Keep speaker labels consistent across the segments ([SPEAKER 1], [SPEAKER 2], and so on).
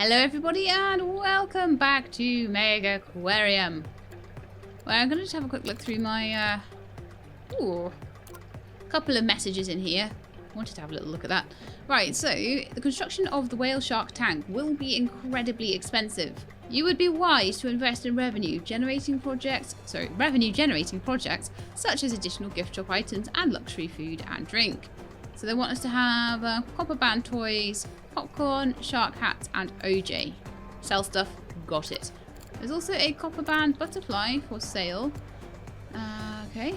[SPEAKER 1] Hello everybody and welcome back to Megaquarium. Well, I'm going to just have a quick look through my couple of messages in here. I wanted to have a little look at that. Right, so the construction of the whale shark tank will be incredibly expensive. You would be wise to invest in revenue generating projects such as additional gift shop items and luxury food and drink. So they want us to have copper band toys, popcorn, shark hats, and OJ. Sell stuff, got it. There's also a copper band butterfly for sale. Okay.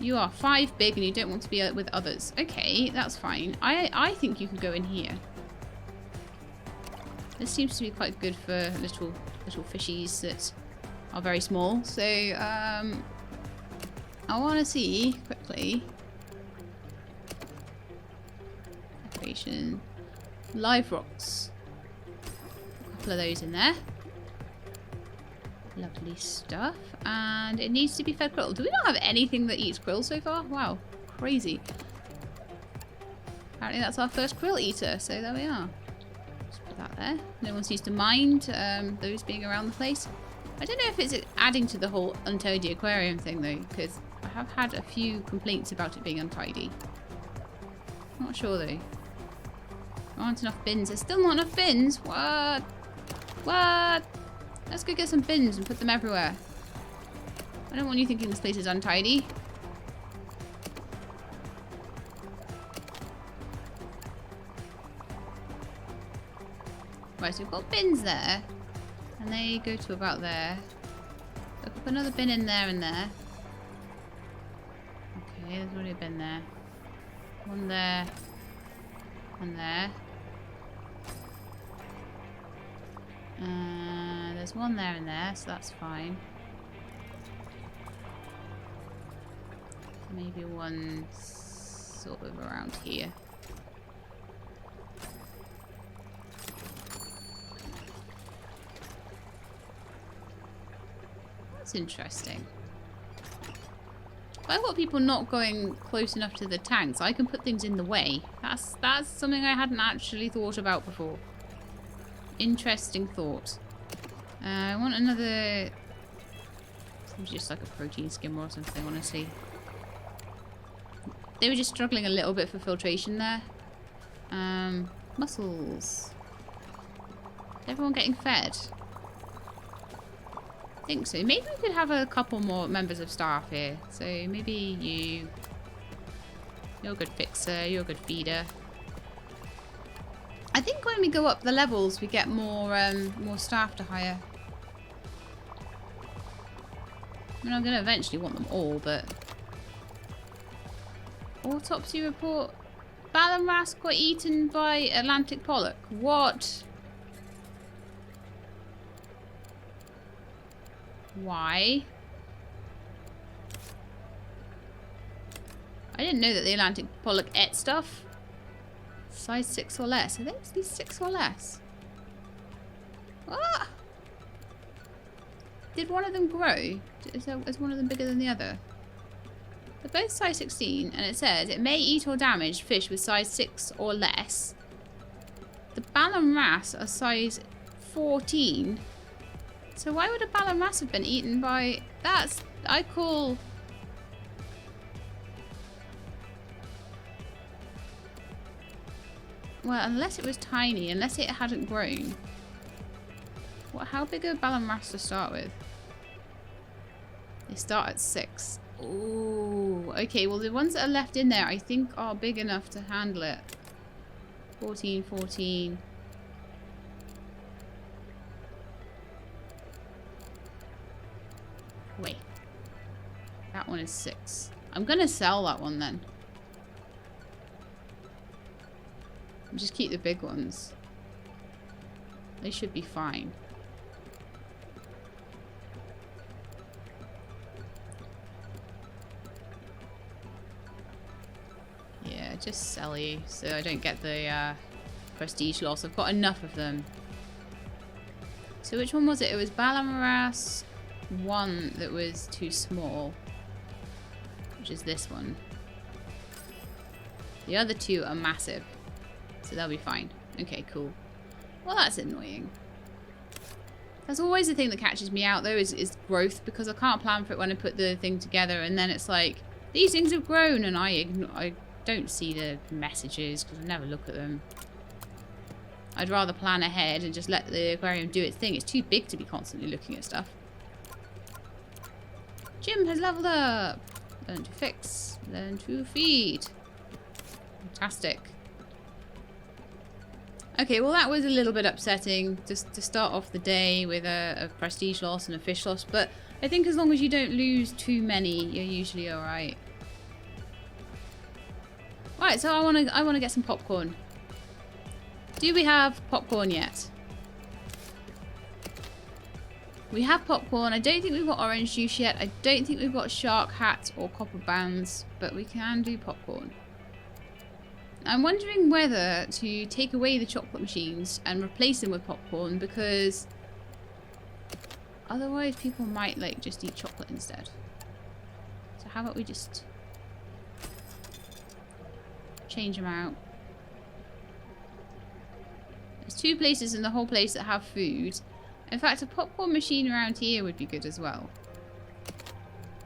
[SPEAKER 1] You are 5 big and you don't want to be with others. Okay, that's fine. I think you can go in here. This seems to be quite good for little fishies that are very small. So I want to see quickly. Decoration. Live rocks. A couple of those in there. Lovely stuff. And it needs to be fed krill. Do we not have anything that eats krill so far? Wow, crazy. Apparently that's our first krill eater, so there we are. Just put that there. No one seems to mind those being around the place. I don't know if it's adding to the whole untidy aquarium thing though, because I have had a few complaints about it being untidy. Not sure though. There aren't enough bins. There's still not enough bins. What? What? Let's go get some bins and put them everywhere. I don't want you thinking this place is untidy. Right, so we've got bins there. And they go to about there. Look up another bin in there and there. Okay, there's already a bin there. One there. One there. There's one there and there, so that's fine. Maybe one sort of around here. That's interesting. If I've got people not going close enough to the tanks, I can put things in the way. That's something I hadn't actually thought about before. Interesting thought. I want another... Seems just like a protein skimmer or something, honestly. They were just struggling a little bit for filtration there. Mussels. Is everyone getting fed? I think so. Maybe we could have a couple more members of staff here. So maybe you... You're a good fixer, you're a good feeder. I think when we go up the levels, we get more staff to hire. I mean, I'm going to eventually want them all, but... Autopsy report. Balamrask got eaten by Atlantic pollock. What? Why? I didn't know that the Atlantic pollock ate stuff. Size 6 or less. Are these 6 or less? Ah! Did one of them grow? Is one of them bigger than the other? They're both size 16, and it says it may eat or damage fish with size 6 or less. The Balamras are size 14. So why would a Balamras have been eaten by... That's... I call... Well, unless it was tiny, unless it hadn't grown. How big are Balamras to start with? They start at 6. Ooh, okay, well the ones that are left in there I think are big enough to handle it. 14, 14. Wait. That one is 6. I'm gonna sell that one then. Just keep the big ones. They should be fine. Yeah, just sell you so I don't get the prestige loss. I've got enough of them. So which one was it? It was Balamras 1 that was too small. Which is this one. The other 2 are massive. So they'll be fine. Okay, cool. Well, that's annoying. That's always the thing that catches me out, though, is growth, because I can't plan for it when I put the thing together, and then it's like, these things have grown, and I don't see the messages, because I never look at them. I'd rather plan ahead and just let the aquarium do its thing. It's too big to be constantly looking at stuff. Jim has leveled up. Learn to fix. Learn to feed. Fantastic. Okay, well that was a little bit upsetting just to start off the day with a prestige loss and a fish loss, but I think as long as you don't lose too many, you're usually alright. Right, so I wanna get some popcorn. Do we have popcorn yet? We have popcorn. I don't think we've got orange juice yet. I don't think we've got shark hats or copper bands, but we can do popcorn. I'm wondering whether to take away the chocolate machines and replace them with popcorn, because otherwise people might like just eat chocolate instead. So how about we just change them out? There's 2 places in the whole place that have food. In fact, a popcorn machine around here would be good as well.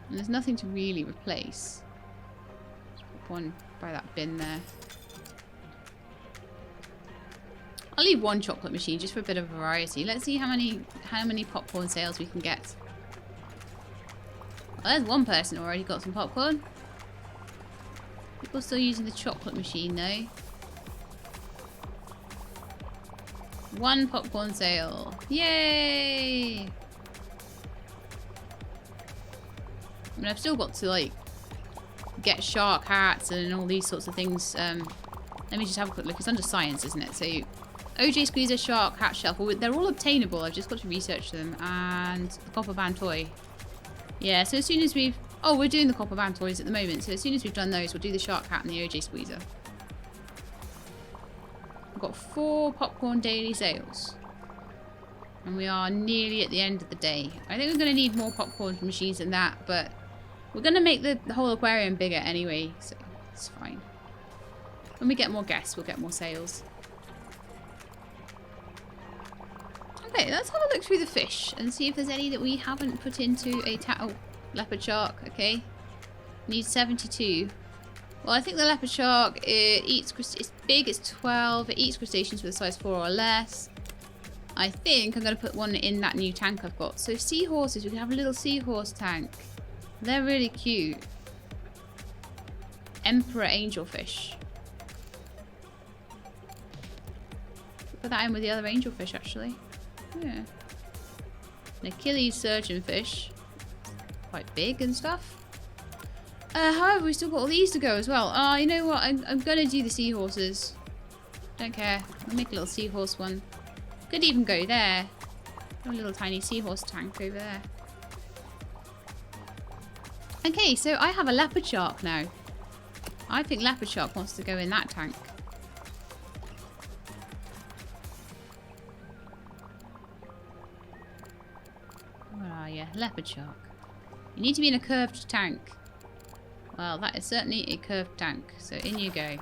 [SPEAKER 1] And there's nothing to really replace. Just put one by that bin there. I'll leave 1 chocolate machine just for a bit of variety. Let's see how many popcorn sales we can get. Well, there's 1 person already got some popcorn. People still using the chocolate machine though. 1 popcorn sale. Yay! I mean, I've still got to like get shark hats and all these sorts of things. Let me just have a quick look. It's under science, isn't it? So OJ Squeezer, shark, hat shelf. Well, they're all obtainable. I've just got to research them. And the copper band toy. Yeah, so as soon as we've... Oh, we're doing the copper band toys at the moment. So as soon as we've done those, we'll do the shark hat and the OJ Squeezer. We've got 4 popcorn daily sales. And we are nearly at the end of the day. I think we're going to need more popcorn machines than that, but we're going to make the whole aquarium bigger anyway, so it's fine. When we get more guests, we'll get more sales. Okay, let's have a look through the fish and see if there's any that we haven't put into a leopard shark. Okay, needs 72. Well, I think the leopard shark, it's big, it's 12, it eats crustaceans with a size 4 or less. I think I'm going to put one in that new tank I've got. So seahorses, we can have a little seahorse tank. They're really cute. Emperor angelfish. Put that in with the other angelfish, actually. Yeah. An Achilles surgeonfish. Quite big and stuff. However, we still got all these to go as well. You know what? I'm going to do the seahorses. Don't care. I'll make a little seahorse one. Could even go there. A little tiny seahorse tank over there. Okay, so I have a leopard shark now. I think leopard shark wants to go in that tank. Where are you? Leopard shark. You need to be in a curved tank. Well, that is certainly a curved tank. So in you go.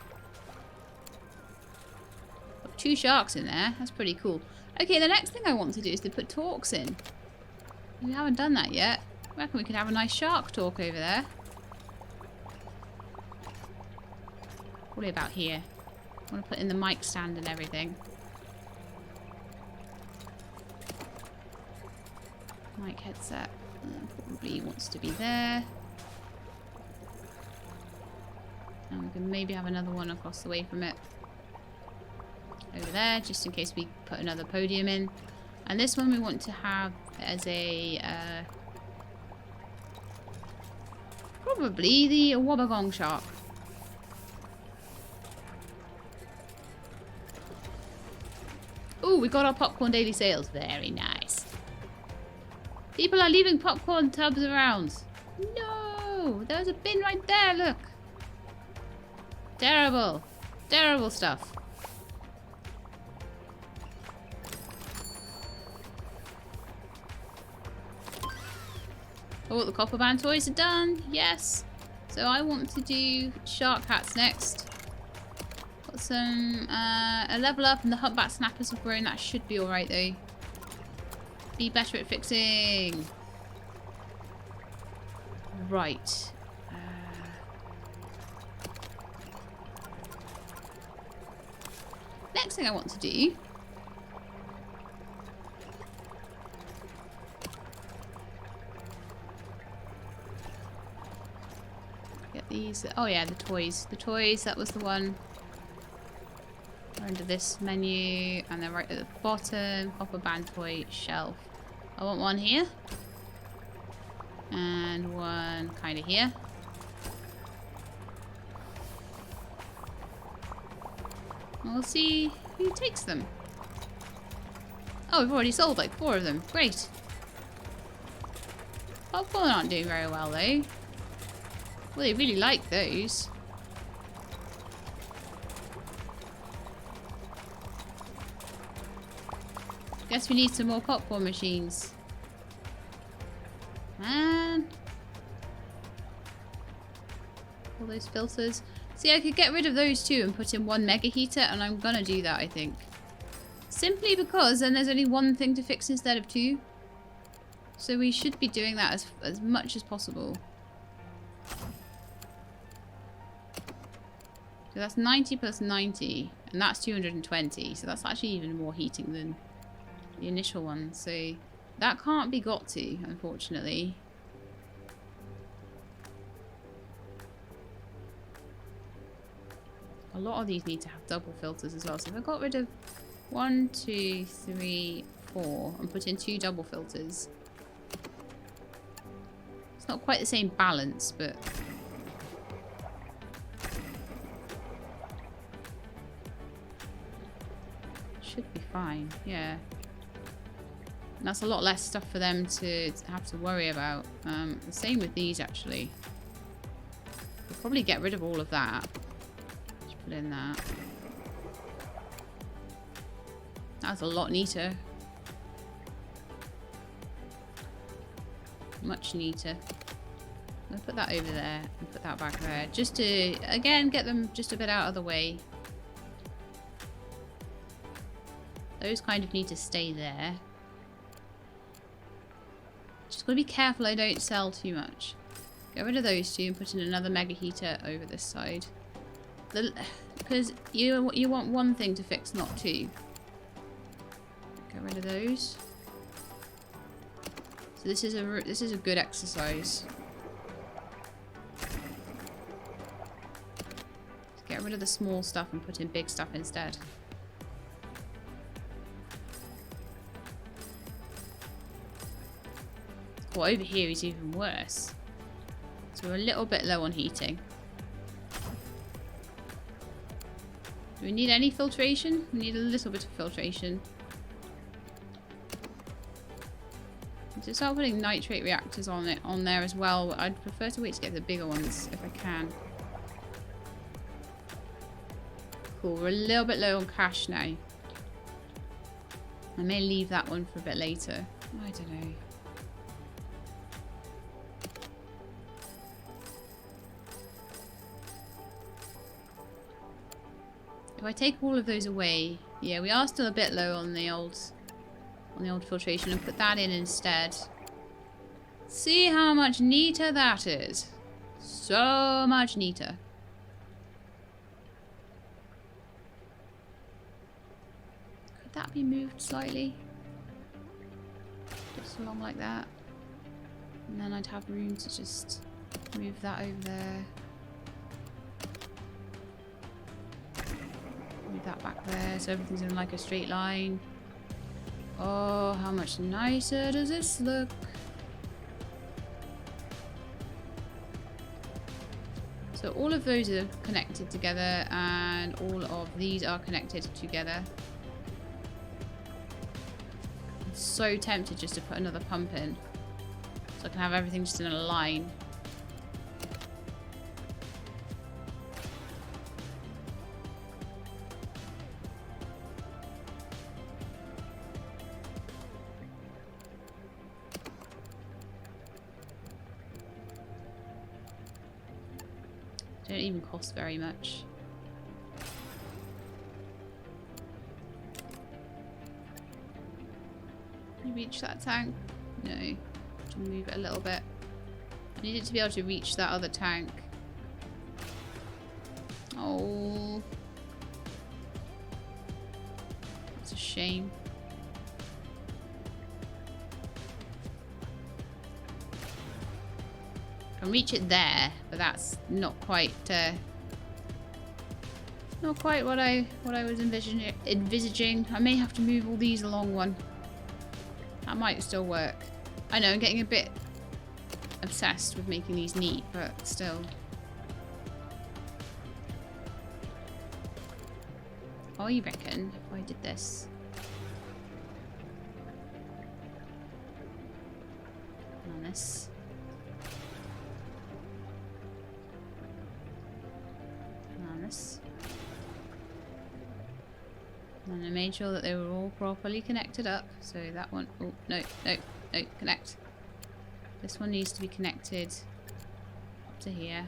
[SPEAKER 1] Got 2 sharks in there. That's pretty cool. Okay, the next thing I want to do is to put talks in. We haven't done that yet. I reckon we could have a nice shark talk over there. Probably about here. I want to put in the mic stand and everything. Mic headset probably wants to be there. And we can maybe have another one across the way from it. Over there, just in case we put another podium in. And this one we want to have as a... probably the wobbegong shark. Ooh, we got our popcorn daily sales. Very nice. People are leaving popcorn tubs around. No! There's a bin right there, look. Terrible. Terrible stuff. Oh, the copper band toys are done. Yes. So I want to do shark hats next. Got some a level up and the humpback snappers have grown. That should be alright though. Be better at fixing. Right. Next thing I want to do. Get these. Oh yeah, the toys. The toys, that was the one. Under this menu, and then right at the bottom, copper band toy shelf. I want one here. And one kind of here. And we'll see who takes them. Oh, we've already sold like 4 of them. Great. Popcorn aren't doing very well though. Well, they really like those. Guess we need some more popcorn machines. Man. All those filters. See, I could get rid of those too and put in 1 mega heater, and I'm gonna do that, I think. Simply because then there's only 1 thing to fix instead of 2. So we should be doing that as much as possible. So that's 90 plus 90, and that's 220. So that's actually even more heating than the initial one. So that can't be got to, unfortunately. A lot of these need to have double filters as well. So if I got rid of 1, 2, 3, 4 and put in 2 double filters. It's not quite the same balance, but should be fine, yeah. And that's a lot less stuff for them to have to worry about. The same with these, actually. We'll probably get rid of all of that. Just put in that. That's a lot neater. Much neater. I'll put that over there and put that back there. Just to, again, get them just a bit out of the way. Those kind of need to stay there. Just gotta be careful I don't sell too much. Get rid of those 2 and put in another mega heater over this side. Because you want 1 thing to fix, not 2. Get rid of those. So this is a good exercise. Get rid of the small stuff and put in big stuff instead. Well, over here is even worse. So we're a little bit low on heating. Do we need any filtration? We need a little bit of filtration. To start putting nitrate reactors on there as well. I'd prefer to wait to get the bigger ones if I can. Cool, we're a little bit low on cash now. I may leave that one for a bit later. I don't know. If I take all of those away, yeah, we are still a bit low on the old filtration, and put that in instead. See how much neater that is. So much neater. Could that be moved slightly? Just along like that. And then I'd have room to just move that over there. Move that back there so everything's in like a straight line. Oh, how much nicer does this look? So all of those are connected together and all of these are connected together. I'm so tempted just to put another pump in so I can have everything just in a line. Don't even cost very much. Can you reach that tank? No. To move it a little bit. I need it to be able to reach that other tank. Oh. That's a shame. I can reach it there, but that's not quite what I was envisaging. I may have to move all these along one. That might still work. I know I'm getting a bit obsessed with making these neat, but still. Oh, you reckon if I did this? On this. On this. And I made sure that they were all properly connected up. So that one, oh, no, connect. This one needs to be connected up to here.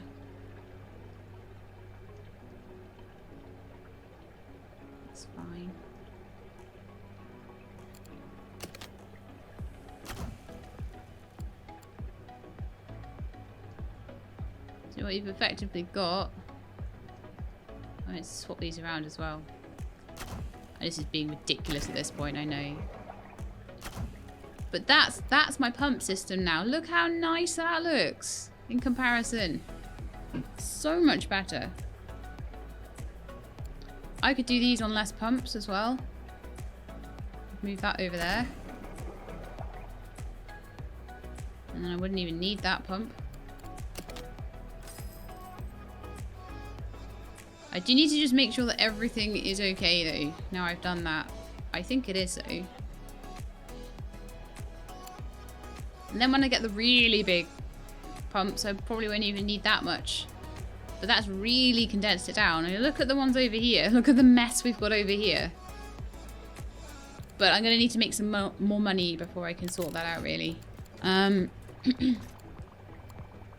[SPEAKER 1] That's fine. So what you've effectively got, I'm going to swap these around as well. This is being ridiculous at this point, I know. But that's my pump system now. Look how nice that looks in comparison. So much better. I could do these on less pumps as well. Move that over there. And then I wouldn't even need that pump. I do need to just make sure that everything is okay though. Now I've done that. I think it is though. And then when I get the really big pumps, I probably won't even need that much. But that's really condensed it down. I mean, look at the ones over here. Look at the mess we've got over here. But I'm going to need to make some more money before I can sort that out, really.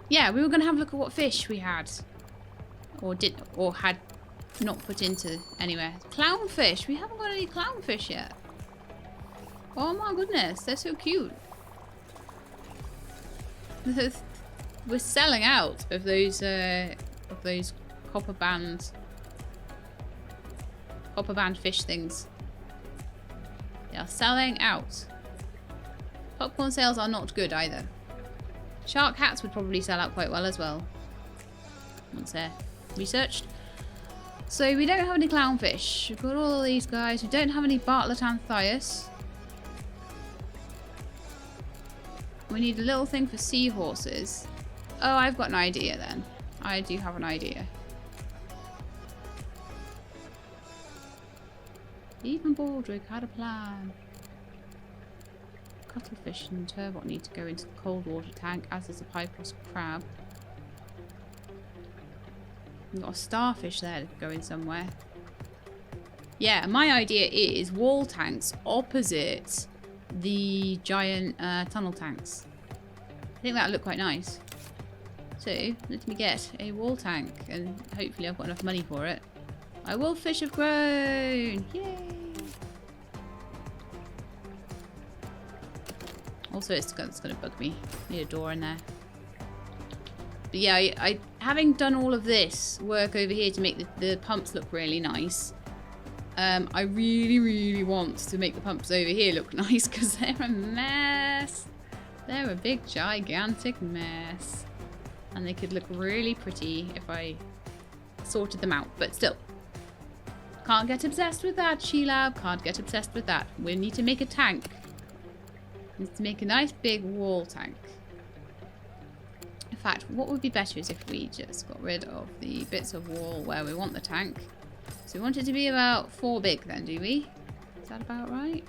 [SPEAKER 1] Yeah, we were going to have a look at what fish we had. Or had not put into anywhere. Clownfish. We haven't got any clownfish yet. Oh my goodness, they're so cute. We're selling out of those copper band fish things. They are selling out. Popcorn sales are not good either. Shark hats would probably sell out quite well as well. Once they're researched. So we don't have any clownfish. We've got all of these guys. We don't have any Bartlett Anthias. We need a little thing for seahorses. Oh, I've got an idea then. I do have an idea. Even Baldrick had a plan. Cuttlefish and turbot need to go into the cold water tank, as is a Pipos crab. We've got a starfish there going somewhere. Yeah, my idea is wall tanks opposite the giant tunnel tanks. I think that would look quite nice. So, let me get a wall tank, and hopefully I've got enough money for it. My wolffish have grown! Yay! Also, it's going to bug me. Need a door in there. But yeah, I having done all of this work over here to make the pumps look really nice. I really, really want to make the pumps over here look nice because they're a mess. They're a big, gigantic mess. And they could look really pretty if I sorted them out. But still, can't get obsessed with that, She-Lab. Can't get obsessed with that. We need to make a tank. We need to make a nice big wall tank. In fact, what would be better is if we just got rid of the bits of wall where we want the tank. So we want it to be about 4 big then, do we? Is that about right?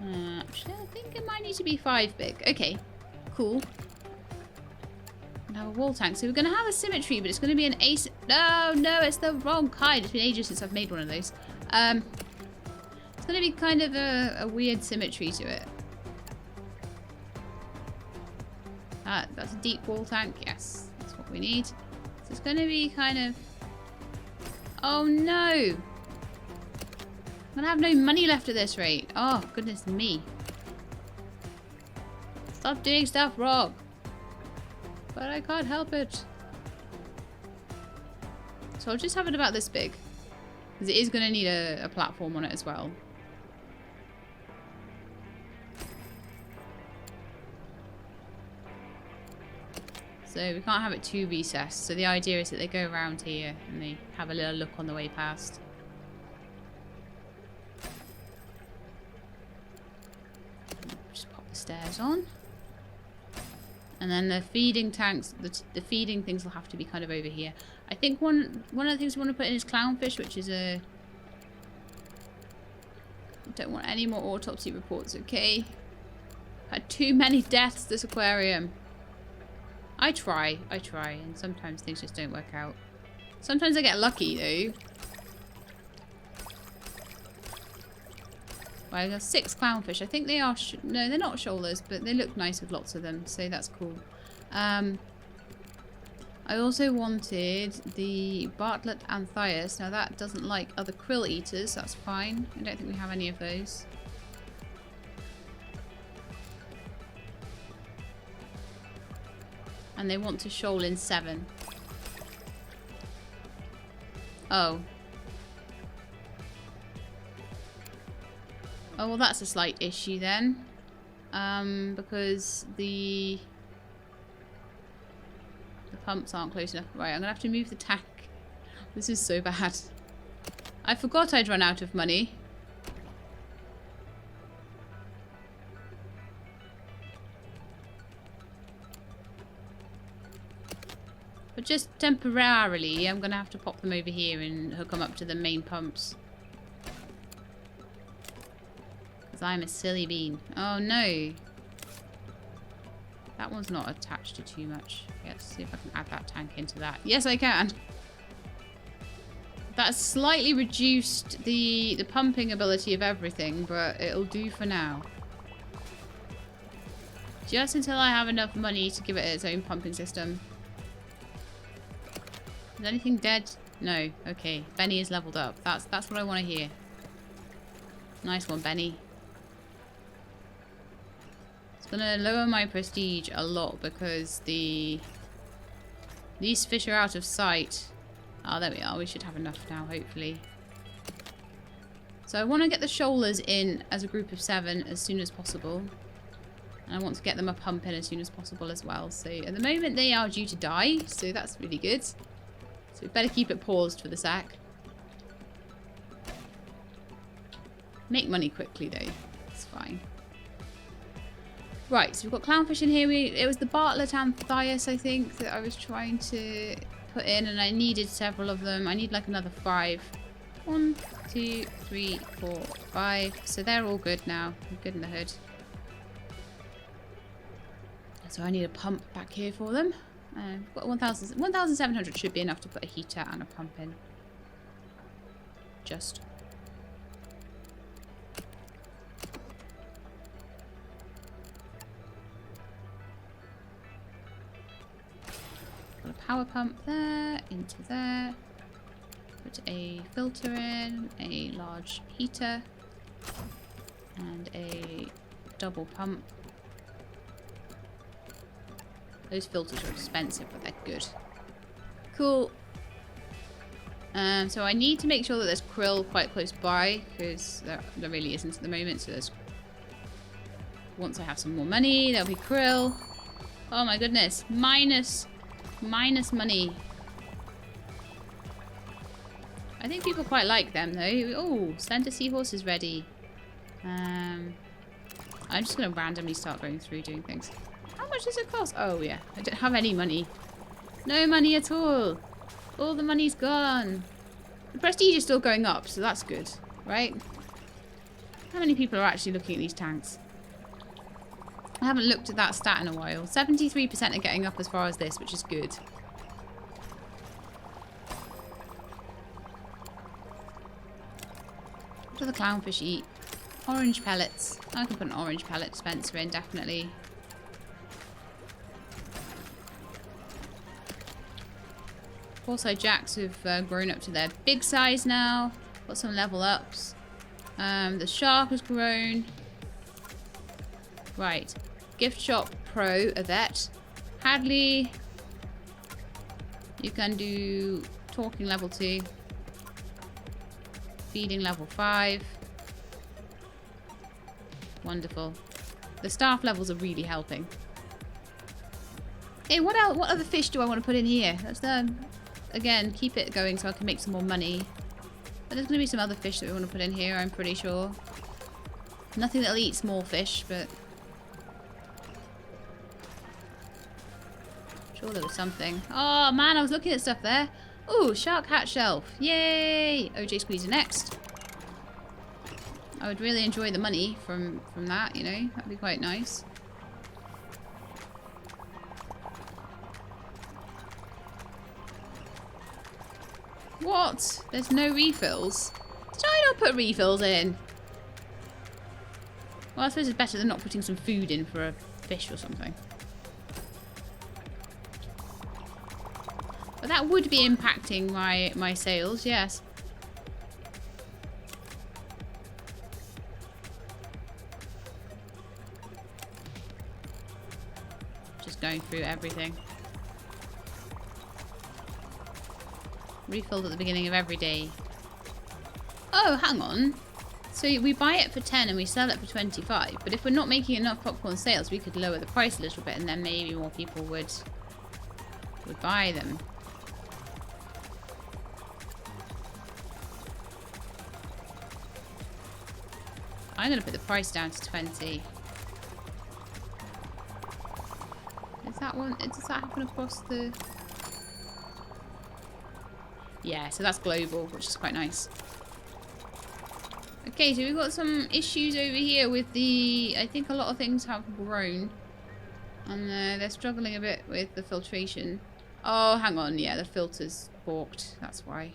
[SPEAKER 1] Actually, I think it might need to be 5 big. Okay, cool. And have a wall tank. So we're going to have a symmetry, but it's going to be an ace. No, it's the wrong kind. It's been ages since I've made one of those. It's going to be kind of a weird symmetry to it. That's a deep wall tank. Yes, that's what we need. So it's going to be kind of... Oh no! I'm gonna have no money left at this rate. Oh, goodness me. Stop doing stuff wrong. But I can't help it. So I'll just have it about this big. Because it is going to need a platform on it as well. So we can't have it too recessed. So the idea is that they go around here and they have a little look on the way past. Just pop the stairs on. And then the feeding tanks, the feeding things will have to be kind of over here. I think one of the things we want to put in is clownfish, which is a... Don't want any more autopsy reports, okay? Had too many deaths, this aquarium. I try, and sometimes things just don't work out. Sometimes I get lucky, though. Well, I got 6 clownfish. I think they are... no, they're not shoalers, but they look nice with lots of them, so that's cool. I also wanted the Bartlett Anthias. Now, that doesn't like other krill eaters. That's fine. I don't think we have any of those. And they want to shoal in 7. Oh. Oh, well, that's a slight issue then. Because the pumps aren't close enough. Right, I'm going to have to move the tank. This is so bad. I forgot I'd run out of money. But just temporarily, I'm going to have to pop them over here and hook them up to the main pumps. Because I'm a silly bean. Oh no. That one's not attached to too much. Let's see if I can add that tank into that. Yes, I can. That's slightly reduced the pumping ability of everything, but it'll do for now. Just until I have enough money to give it its own pumping system. Is anything dead? No. Okay. Benny is leveled up. That's what I want to hear. Nice one, Benny. It's going to lower my prestige a lot because these fish are out of sight. Oh, there we are. We should have enough now, hopefully. So I want to get the shoalers in as a group of 7 as soon as possible. And I want to get them a pump in as soon as possible as well. So at the moment they are due to die, so that's really good. So we better keep it paused for the sack. Make money quickly though. It's fine. Right, so we've got clownfish in here. It was the Bartlett Anthias, I think, that I was trying to put in, and I needed several of them. I need like another 5. 1, 2, 3, 4, 5. So they're all good now. I'm good in the hood. So I need a pump back here for them. I've got 1,700 should be enough to put a heater and a pump in. Just. Got a power pump there, into there. Put a filter in, a large heater, and a double pump. Those filters are expensive, but they're good. Cool. So I need to make sure that there's krill quite close by, because there really isn't at the moment. So there's... once I have some more money, there'll be krill. Oh my goodness. Minus money. I think people quite like them, though. Oh, Slender Seahorse is ready. I'm just going to randomly start going through doing things. How much does it cost? Oh, yeah. I don't have any money. No money at all. All the money's gone. The prestige is still going up, so that's good, right? How many people are actually looking at these tanks? I haven't looked at that stat in a while. 73% are getting up as far as this, which is good. What do the clownfish eat? Orange pellets. I can put an orange pellet dispenser in, definitely. Also, jacks have grown up to their big size now. Got some level ups. The shark has grown. Right. Gift shop pro, a vet. Hadley. You can do talking level 2. Feeding level 5. Wonderful. The staff levels are really helping. Hey, what else? What other fish do I want to put in here? Let's again keep it going so I can make some more money. But there's going to be some other fish that we want to put in here, I'm pretty sure. Nothing that'll eat small fish, but I'm sure there was something. Oh man, I was looking at stuff there. Ooh, shark hatch shelf. Yay! OJ Squeezer next. I would really enjoy the money from that, you know. That'd be quite nice. What? There's no refills? Did I not put refills in? Well, I suppose it's better than not putting some food in for a fish or something. But that would be impacting my sales, yes. Just going through everything. Refilled at the beginning of every day. Oh, hang on. So we buy it for 10 and we sell it for 25. But if we're not making enough popcorn sales, we could lower the price a little bit and then maybe more people would buy them. I'm going to put the price down to 20. Is that one? Does that happen across the... Yeah, so that's global, which is quite nice. Okay, so we've got some issues over here with the... I think a lot of things have grown. And they're struggling a bit with the filtration. Oh, hang on. Yeah, the filter's balked. That's why.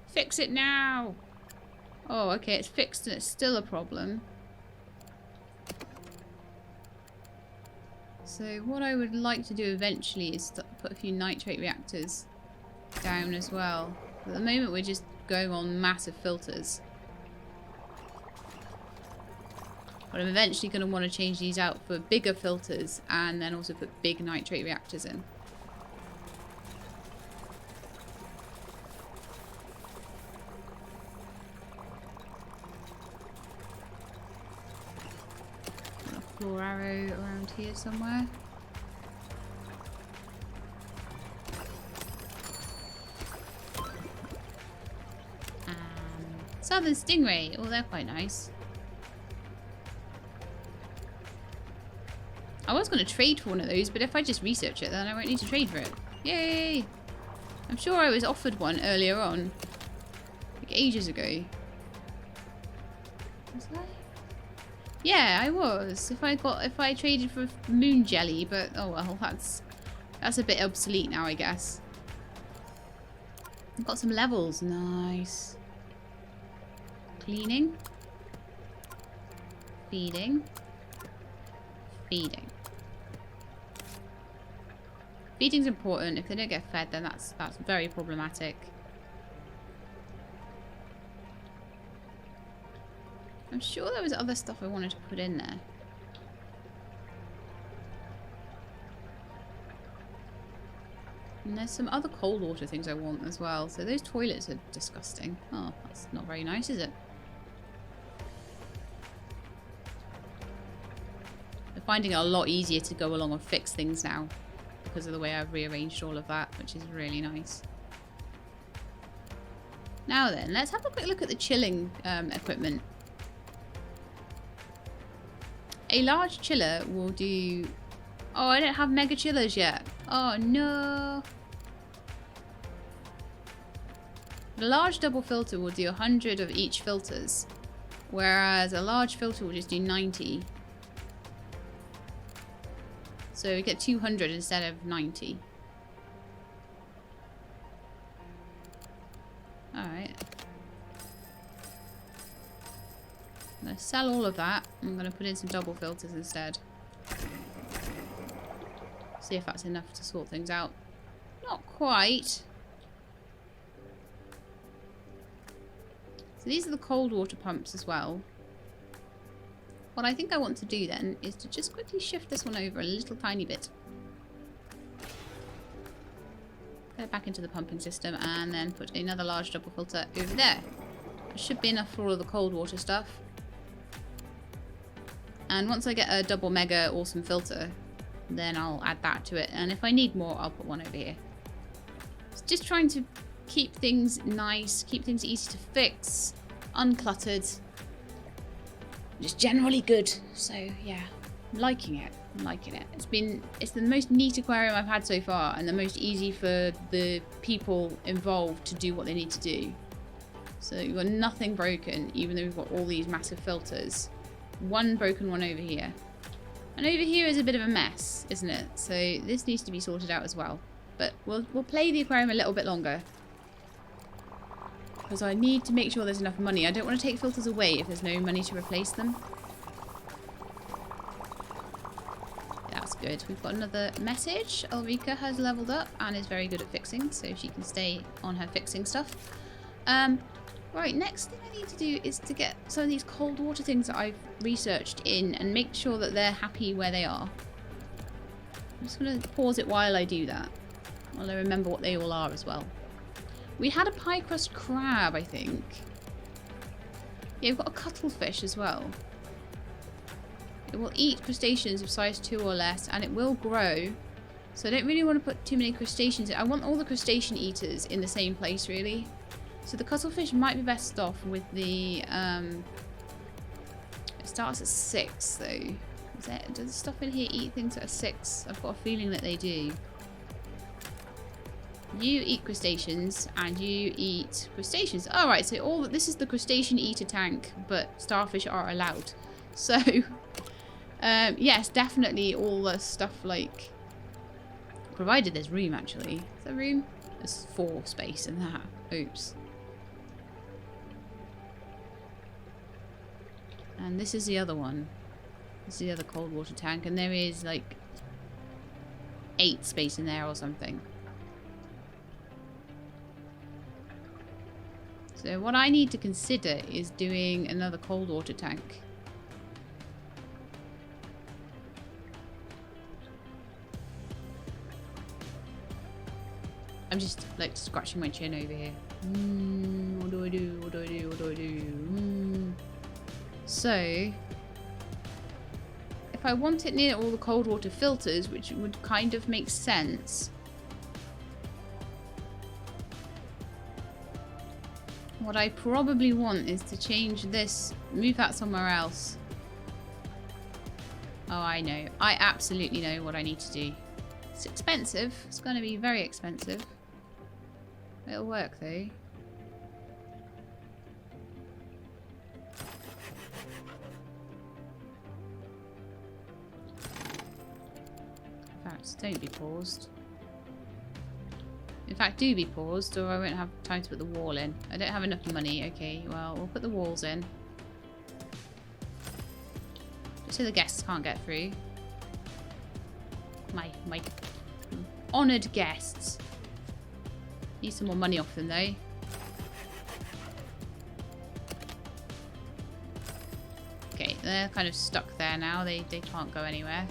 [SPEAKER 1] Fix it now! Oh, okay, it's fixed and it's still a problem. So what I would like to do eventually is put a few nitrate reactors down as well. But at the moment we're just going on massive filters. But I'm eventually going to want to change these out for bigger filters and then also put big nitrate reactors in. Got a floor arrow around here somewhere. Southern Stingray. Oh, they're quite nice. I was going to trade for one of those, but if I just research it, then I won't need to trade for it. Yay! I'm sure I was offered one earlier on. Like ages ago. Was I? Yeah, I was. If I traded for moon jelly, but oh well, that's a bit obsolete now, I guess. I've got some levels. Nice. Cleaning. Feeding. Feeding. Feeding's important. If they don't get fed, then that's very problematic. I'm sure there was other stuff I wanted to put in there. And there's some other cold water things I want as well. So those toilets are disgusting. Oh, that's not very nice, is it? I'm finding it a lot easier to go along and fix things now because of the way I've rearranged all of that, which is really nice. Now then, let's have a quick look at the chilling equipment. A large chiller will do... Oh, I don't have mega chillers yet. Oh, no. The large double filter will do 100 of each filters, whereas a large filter will just do 90. So we get 200 instead of 90. Alright. I'm going to sell all of that. I'm going to put in some double filters instead. See if that's enough to sort things out. Not quite. So these are the cold water pumps as well. What I think I want to do then is to just quickly shift this one over a little tiny bit. Get it back into the pumping system and then put another large double filter over there. It should be enough for all of the cold water stuff. And once I get a double mega awesome filter, then I'll add that to it. And if I need more, I'll put one over here. It's just trying to keep things nice, keep things easy to fix, uncluttered. Just generally good. So yeah, I'm liking it. I'm liking it. It's the most neat aquarium I've had so far, and the most easy for the people involved to do what they need to do. So you've got nothing broken, even though we've got all these massive filters. One broken one over here. And over here is a bit of a mess, isn't it? So this needs to be sorted out as well. But we'll play the aquarium a little bit longer. Because I need to make sure there's enough money. I don't want to take filters away if there's no money to replace them. That's good. We've got another message. Ulrika has leveled up and is very good at fixing, so she can stay on her fixing stuff. Right, next thing I need to do is to get some of these cold water things that I've researched in and make sure that they're happy where they are. I'm just going to pause it while I do that. While I remember what they all are as well. We had a pie crust crab, I think. Yeah, we've got a cuttlefish as well. It will eat crustaceans of size 2 or less, and it will grow. So I don't really want to put too many crustaceans in. I want all the crustacean eaters in the same place, really. So the cuttlefish might be best off with the... it starts at 6, though. Does the stuff in here eat things at 6? I've got a feeling that they do. You eat crustaceans, and you eat crustaceans. Alright, so this is the crustacean eater tank, but starfish are allowed. So, yes, definitely all the stuff like... Provided there's room, actually. Is there room? There's 4 space in that. Oops. And this is the other one. This is the other cold water tank, and there is like 8 space in there or something. So what I need to consider is doing another cold water tank. I'm just like scratching my chin over here. What do I do? What do I do? What do I do? So, if I want it near all the cold water filters, which would kind of make sense, what I probably want is to change this, move that somewhere else. Oh, I know. I absolutely know what I need to do. It's expensive. It's going to be very expensive. It'll work though. In fact, don't be paused. In fact, do be paused, or I won't have time to put the wall in. I don't have enough money. Okay, well, we'll put the walls in. Just so the guests can't get through. My honoured guests. Need some more money off them, though. Okay, they're kind of stuck there now. They can't go anywhere.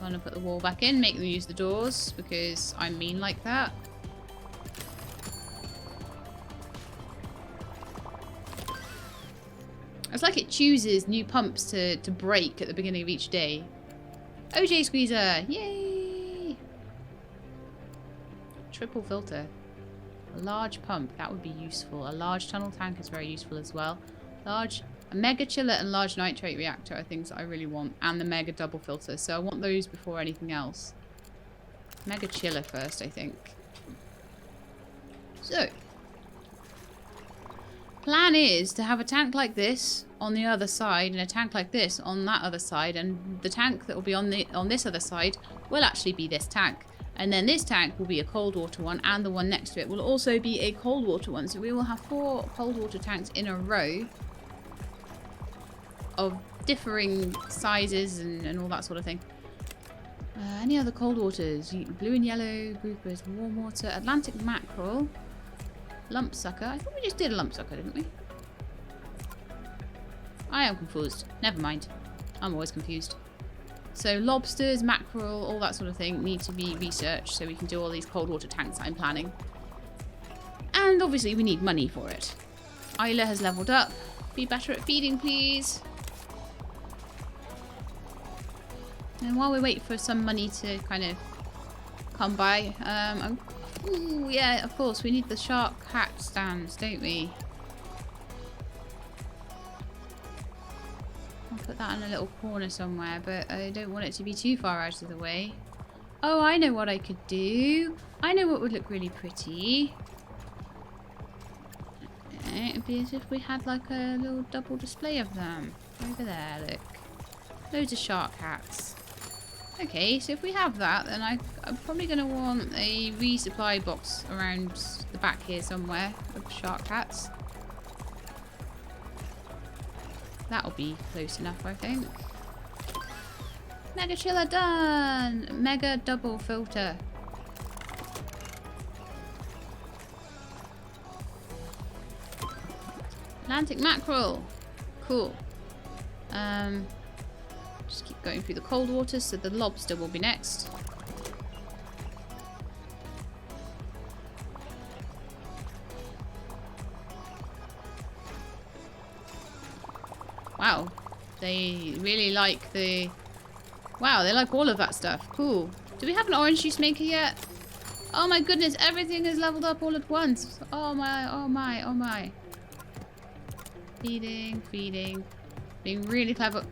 [SPEAKER 1] I'm gonna put the wall back in, make them use the doors, because I'm mean like that. It's like it chooses new pumps to break at the beginning of each day. OJ squeezer! Yay! Triple filter. A large pump, that would be useful. A large tunnel tank is very useful as well. A mega chiller and large nitrate reactor are things that I really want. And the mega double filter. So I want those before anything else. Mega chiller first, I think. So. Plan is to have a tank like this on the other side. And a tank like this on that other side. And the tank that will be on this other side will actually be this tank. And then this tank will be a cold water one. And the one next to it will also be a cold water one. So we will have 4 cold water tanks in a row. Of differing sizes and all that sort of thing. Any other cold waters? Blue and yellow groupers, warm water, Atlantic mackerel. Lump sucker. I thought we just did a lump sucker, didn't we? I am confused. Never mind. I'm always confused. So lobsters, mackerel, all that sort of thing need to be researched so we can do all these cold water tanks I'm planning. And obviously we need money for it. Isla has leveled up. Be better at feeding, please. And while we wait for some money to kind of come by, ooh, yeah, of course, we need the shark hat stands, don't we? I'll put that in a little corner somewhere, but I don't want it to be too far out of the way. Oh, I know what I could do. I know what would look really pretty. It'd be as if we had like a little double display of them. Over there, look. Loads of shark hats. Okay, so if we have that, then I'm probably going to want a resupply box around the back here somewhere of shark hats. That'll be close enough, I think. Mega chiller done! Mega double filter. Atlantic mackerel. Cool. Just keep going through the cold water, so the lobster will be next. Wow. They really like the... Wow, they like all of that stuff. Cool. Do we have an orange juice maker yet? Oh my goodness, everything is leveled up all at once. Oh my, oh my, oh my. Feeding, feeding. Being really clever.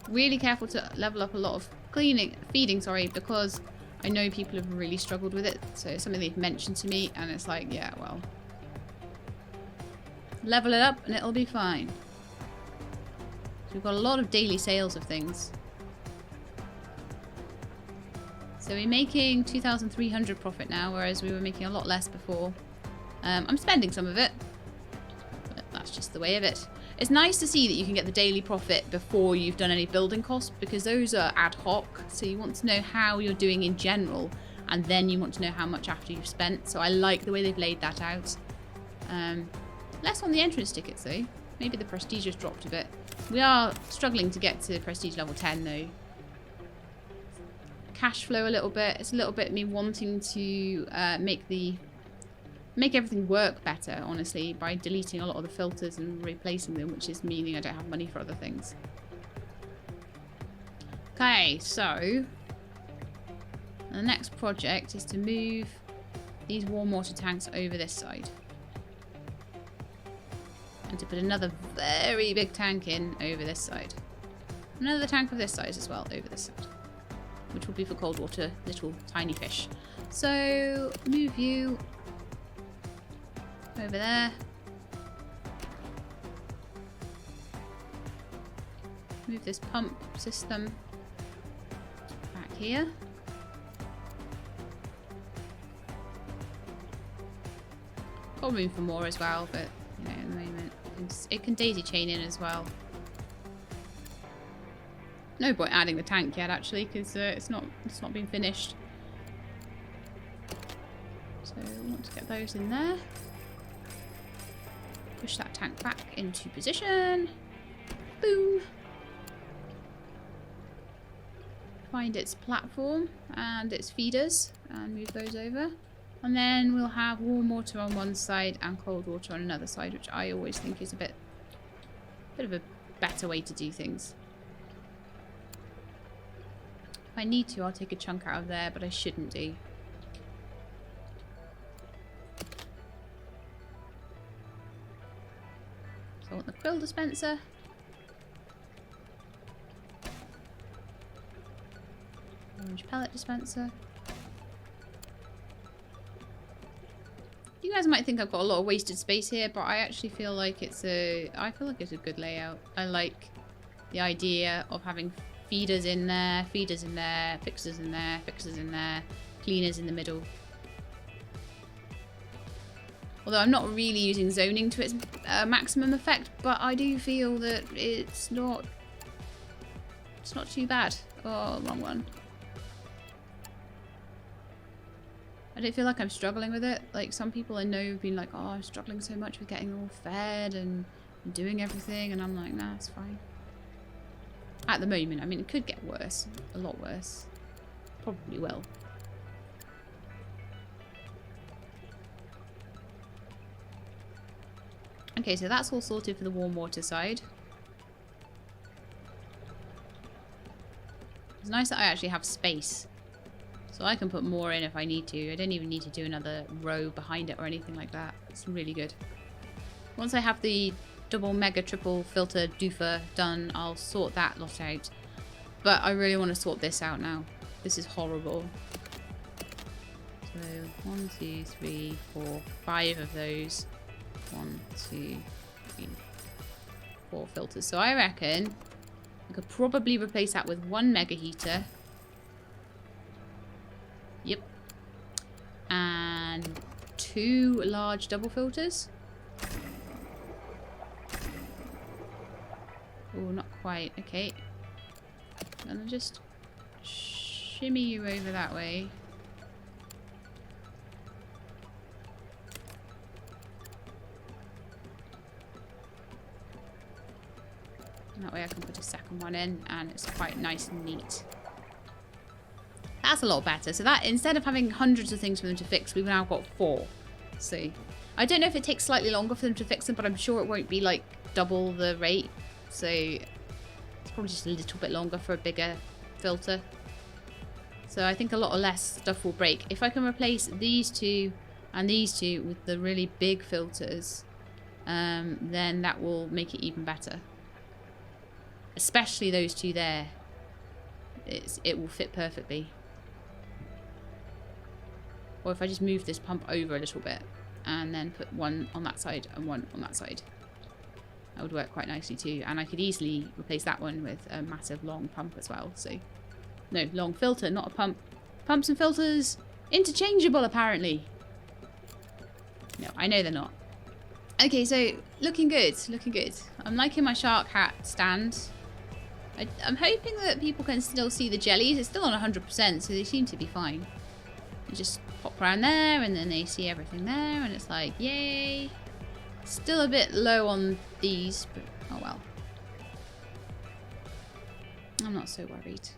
[SPEAKER 1] Really careful to level up a lot of feeding, sorry, because I know people have really struggled with it. So it's something they've mentioned to me, and it's like, yeah, well, level it up and it'll be fine. So we've got a lot of daily sales of things. So we're making 2,300 profit now, whereas we were making a lot less before. I'm spending some of it, but that's just the way of it. It's nice to see that you can get the daily profit before you've done any building costs, because those are ad hoc. So you want to know how you're doing in general, and then you want to know how much after you've spent. So I like the way they've laid that out. Less on the entrance tickets though. Maybe the prestige has dropped a bit. We are struggling to get to prestige level 10 though. Cash flow a little bit. It's a little bit me wanting to make everything work better, honestly, by deleting a lot of the filters and replacing them, which is meaning I don't have money for other things. Okay, so the next project is to move these warm water tanks over this side. And to put another very big tank in over this side. Another tank of this size as well over this side. Which will be for cold water, little tiny fish. So, move you over there. Move this pump system back here. Got room for more as well, but you know, at the moment it can daisy chain in as well. No point adding the tank yet, actually, because it's not been finished. So we want to get those in there. Push that tank back into position. Boom. Find its platform and its feeders and move those over. And then we'll have warm water on one side and cold water on another side, which I always think is a bit of a better way to do things. If I need to, I'll take a chunk out of there, but I shouldn't do. So I want the krill dispenser. Orange pellet dispenser. You guys might think I've got a lot of wasted space here, but I actually feel like I feel like it's a good layout. I like the idea of having feeders in there, fixers in there, fixers in there, cleaners in the middle. Although I'm not really using zoning to its maximum effect, but I do feel that it's not not too bad. Oh, wrong one. I don't feel like I'm struggling with it. Like some people I know have been like, oh, I'm struggling so much with getting all fed and doing everything, and I'm like, nah, it's fine. At the moment, I mean, it could get worse, a lot worse. Probably will. Okay, so that's all sorted for the warm water side. It's nice that I actually have space. So I can put more in if I need to. I don't even need to do another row behind it or anything like that. It's really good. Once I have the double, mega, triple filter doofer done, I'll sort that lot out. But I really want to sort this out now. This is horrible. So 1, 2, 3, 4, 5 of those. 1, 2, 3, 4 filters. So I reckon I could probably replace that with 1 mega heater. Yep. And 2 large double filters. Oh, not quite. Okay. And I'll just shimmy you over that way. And that way I can put a second one in, and it's quite nice and neat. That's a lot better. So that, instead of having hundreds of things for them to fix, we've now got 4. So I don't know if it takes slightly longer for them to fix them, but I'm sure it won't be like double the rate. So it's probably just a little bit longer for a bigger filter. So I think a lot less stuff will break. If I can replace these 2 and these 2 with the really big filters, then that will make it even better. Especially those 2 there. It will fit perfectly. Or if I just move this pump over a little bit and then put 1 on that side and 1 on that side. That would work quite nicely too. And I could easily replace that one with a massive long pump as well. So, no, long filter, not a pump. Pumps and filters, interchangeable apparently. No, I know they're not. Okay, so looking good, looking good. I'm liking my shark hat stand. I'm hoping that people can still see the jellies. It's still on 100%, so they seem to be fine. You just pop around there and then they see everything there and it's like, yay. Still a bit low on these, but oh well. I'm not so worried.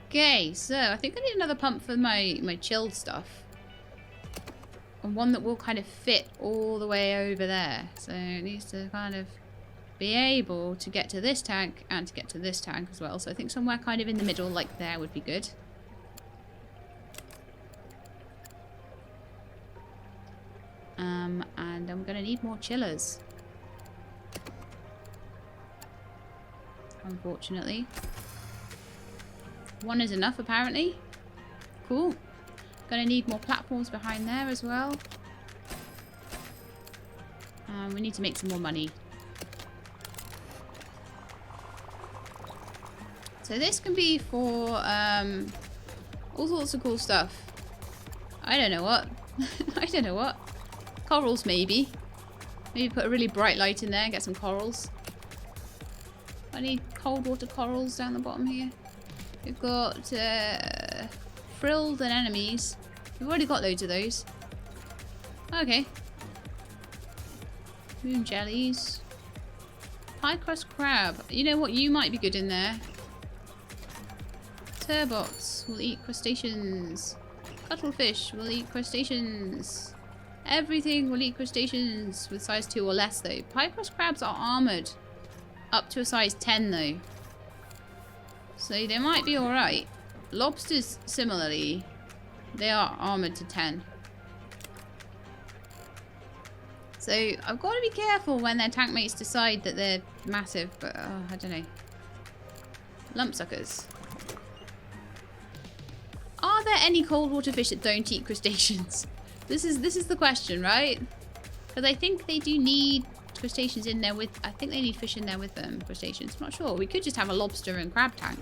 [SPEAKER 1] Okay, so I think I need another pump for my chilled stuff. And one that will kind of fit all the way over there. So it needs to kind of be able to get to this tank and to get to this tank as well. So I think somewhere kind of in the middle, like there, would be good. And I'm gonna need more chillers. Unfortunately. 1 is enough, apparently. Cool. Gonna need more platforms behind there as well. We need to make some more money. So this can be for all sorts of cool stuff. I don't know what. I don't know what. Corals, maybe. Maybe put a really bright light in there and get some corals. I need cold water corals down the bottom here. We've got frilled and enemies. We've already got loads of those. Okay. Moon jellies. Pie crust crab. You know what? You might be good in there. Turbots will eat crustaceans. Cuttlefish will eat crustaceans. Everything will eat crustaceans with size 2 or less though. Pie crust crabs are armoured up to a size 10 though. So they might be alright. Lobsters similarly. They are armoured to 10. So I've got to be careful when their tank mates decide that they're massive, but I don't know. Lumpsuckers. Are there any cold water fish that don't eat crustaceans? This is the question, right? Because I think they do need crustaceans in there with... I think they need fish in there with them, crustaceans. I'm not sure. We could just have a lobster and crab tank.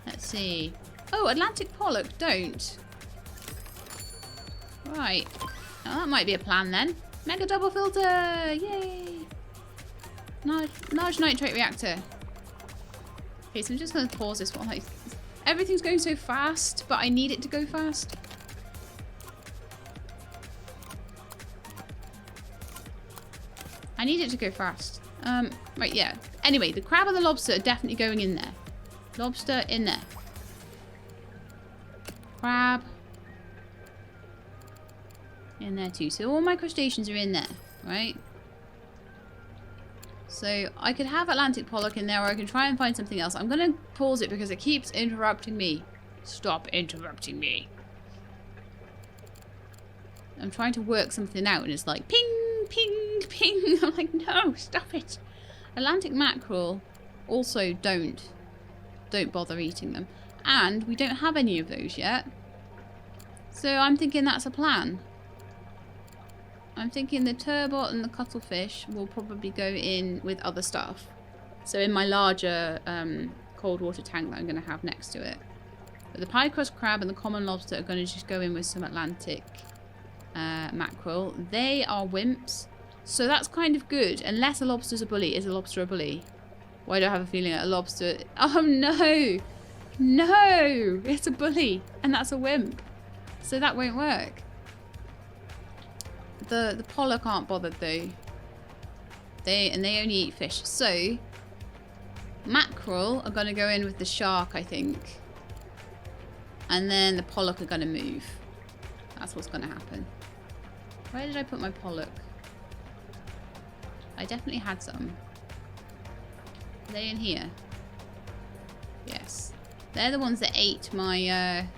[SPEAKER 1] Let's see. Oh, Atlantic pollock don't. Right. Oh, that might be a plan then. Mega double filter! Yay! Large nitrate reactor. Okay, so I'm just going to pause this one. Like, everything's going so fast, but I need it to go fast. I need it to go fast. Right, yeah. Anyway, the crab and the lobster are definitely going in there. Lobster in there. Crab. In there too. So all my crustaceans are in there, right? So I could have Atlantic pollock in there, or I can try and find something else. I'm going to pause it because it keeps interrupting me. Stop interrupting me. I'm trying to work something out and it's like ping, ping, ping. I'm like, no, stop it. Atlantic mackerel also don't bother eating them. And we don't have any of those yet. So I'm thinking that's a plan. I'm thinking the turbot and the cuttlefish will probably go in with other stuff. So in my larger cold water tank that I'm going to have next to it. But the pie crust crab and the common lobster are going to just go in with some Atlantic mackerel. They are wimps. So that's kind of good. Unless a lobster's a bully. Is a lobster a bully? Why do I have a feeling that a lobster... Oh no! No! It's a bully. And that's a wimp. So that won't work. The pollock aren't bothered though. They only eat fish. So mackerel are going to go in with the shark, I think. And then the pollock are going to move. That's what's going to happen. Where did I put my pollock? I definitely had some. Are they in here? Yes. They're the ones that ate my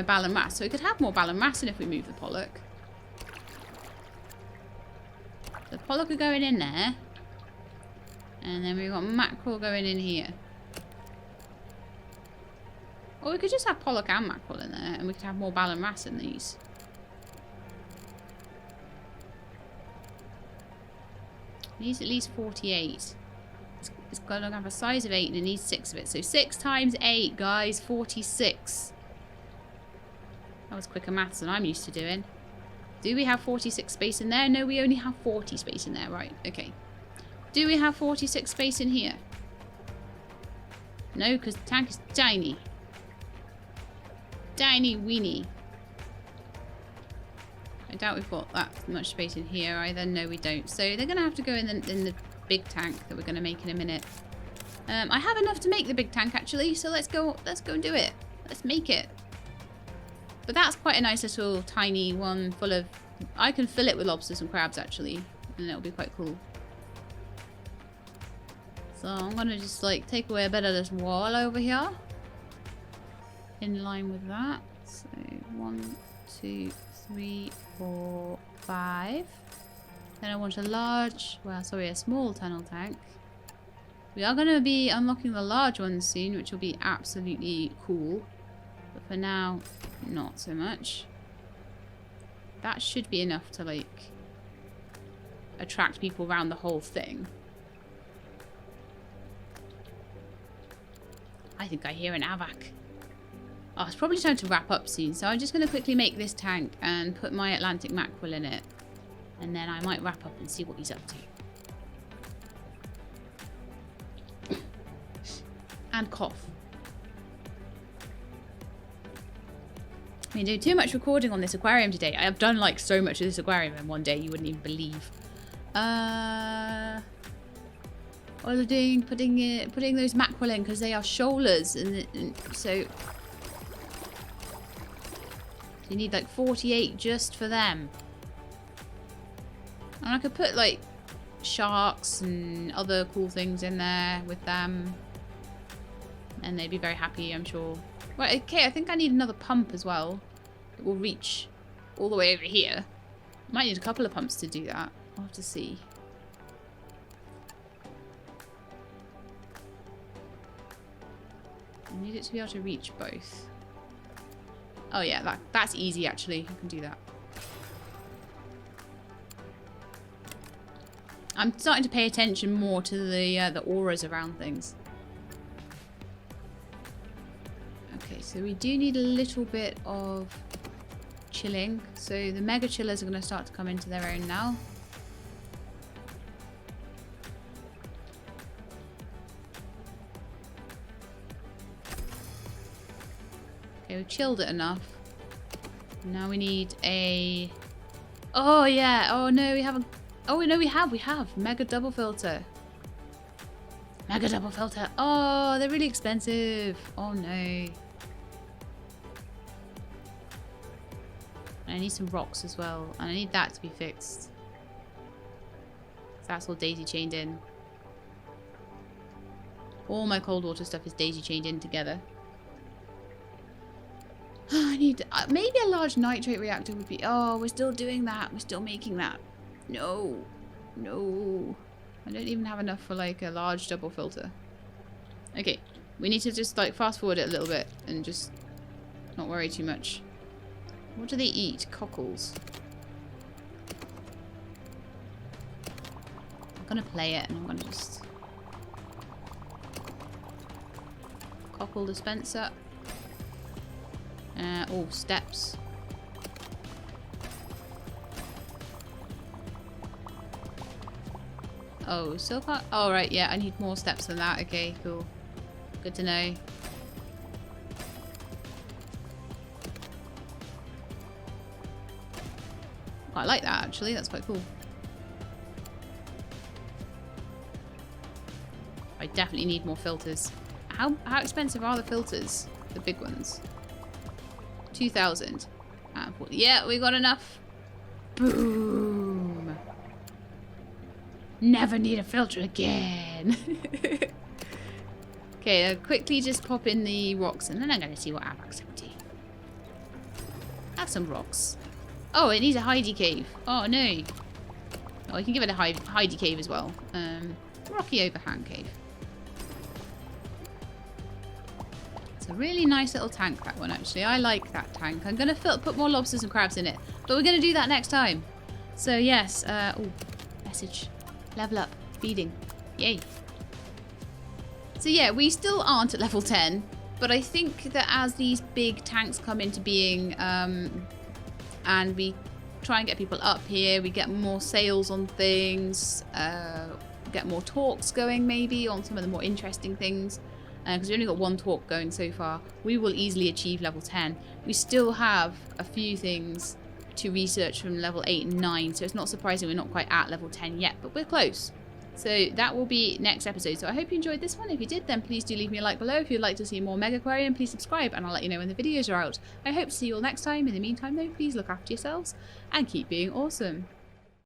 [SPEAKER 1] ballon wrasse. So we could have more ballon wrasse if we move the pollock. The pollock are going in there. And then we've got mackerel going in here. Or we could just have pollock and mackerel in there. And we could have more ballon wrasse in these. It needs at least 48. It's got to have a size of 8 and it needs 6 of it. So 6 times 8, guys. 46. That was quicker maths than I'm used to doing. Do we have 46 space in there? No, we only have 40 space in there. Right, okay. Do we have 46 space in here? No, because the tank is tiny. Tiny weeny. I doubt we've got that much space in here either. No, we don't. So they're going to have to go in the big tank that we're going to make in a minute. I have enough to make the big tank actually, so let's go and do it. Let's make it. But that's quite a nice little tiny one full of... I can fill it with lobsters and crabs actually, and it'll be quite cool. So I'm going to just like take away a bit of this wall over here. In line with that. So 1, 2, 3, 4, 5. Then I want a large, well, sorry, a small tunnel tank. We are going to be unlocking the large ones soon, which will be absolutely cool. But for now, not so much. That should be enough to, like, attract people around the whole thing. I think I hear an avac. Oh, it's probably time to wrap up soon. So I'm just going to quickly make this tank and put my Atlantic mackerel in it. And then I might wrap up and see what he's up to. And cough. I've been doing too much recording on this aquarium today. I have done like so much of this aquarium in one day you wouldn't even believe. What are they doing? Putting those mackerel in because they are shoalers, and so you need like 48 just for them. And I could put like sharks and other cool things in there with them, and they'd be very happy, I'm sure. Right, okay, I think I need another pump as well. It will reach all the way over here. Might need a couple of pumps to do that. I'll have to see. I need it to be able to reach both. Oh yeah, that's easy actually. I can do that. I'm starting to pay attention more to the auras around things. Okay, so we do need a little bit of chilling. So the mega chillers are going to start to come into their own now. Okay, we've chilled it enough. Now we need a... Oh, yeah. Oh, no, we haven't... Oh, no, we have. We have. Mega double filter. Mega double filter. Oh, they're really expensive. Oh, no. I need some rocks as well. And I need that to be fixed. That's all daisy chained in. All my cold water stuff is daisy chained in together. I need... maybe a large nitrate reactor would be... Oh, we're still doing that. We're still making that. No. No. I don't even have enough for like a large double filter. Okay. We need to just like fast forward it a little bit and just not worry too much. What do they eat? Cockles. I'm gonna play it and I'm gonna just... Cockle dispenser. Oh, steps. Oh, still can't... Oh, right, yeah, I need more steps than that. Okay, cool. Good to know. I like that, actually. That's quite cool. I definitely need more filters. How expensive are the filters? The big ones. 2,000. Yeah, we got enough. Boom. Never need a filter again. Okay, I'll quickly just pop in the rocks and then I'm going to see what Avac's empty. Have some rocks. Oh, it needs a Heidi cave. Oh, no. Oh, I can give it a Heidi cave as well. Rocky overhang cave. It's a really nice little tank, that one, actually. I like that tank. I'm going to put more lobsters and crabs in it. But we're going to do that next time. So, yes. Oh, message. Level up. Feeding. Yay. So, yeah, we still aren't at level 10. But I think that as these big tanks come into being, and we try and get people up here, we get more sales on things, get more talks going maybe on some of the more interesting things. Because we only got one talk going so far, we will easily achieve level 10. We still have a few things to research from level 8 and 9, so it's not surprising we're not quite at level 10 yet, but we're close. So that will be next episode. So I hope you enjoyed this one. If you did, then please do leave me a like below. If you'd like to see more Megaquarium, please subscribe, and I'll let you know when the videos are out. I hope to see you all next time. In the meantime, though, please look after yourselves and keep being awesome.